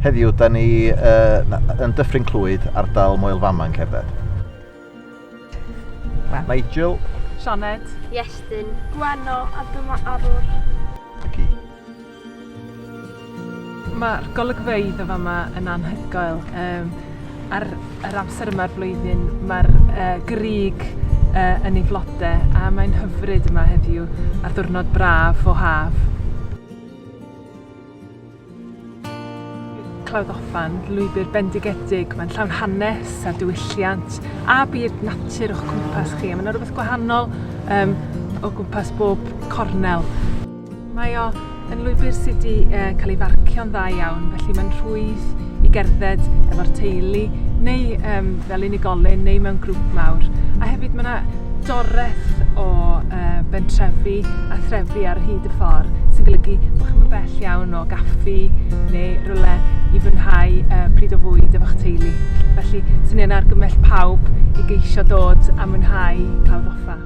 Heddiw, da ni yn Dyffryn Clwyd, ardal Moel yn cerdded. Mae Jill, Sioned, Iestyn, Gweno a dyma Arwr. Aki. Mae'r golygfeydd o fama yn anhygoel. Ar yr amser yma'r flwyddyn, mae'r grig yn ei flodau a mae'n hyfryd yma heddiw ar ddiwrnod braf o haf. Clawdd Offa'n lwybr bendigedig, mae'n llawn hanes a diwylliant a byd natur o'ch cwmpas chi. Mae'n rhywbeth gwahanol o gwmpas bob cornel. Mae o yn lwybr sydd wedi cael ei farcio'n dda iawn, felly mae'n rhwydd i gerdded efo'r teulu, neu fel unigolyn, neu mewn grŵp mawr. A hefyd mae yna doreth o bentrefi a threfi ar hyd y ffordd, sy'n golygu bod chi'n bell iawn o gaffi neu rhywle i fwynhau pryd o fwyd efo'ch teulu. Felly, sy'n ni'n argymell pawb i geisio dod a mwynhau Clawdd Offa.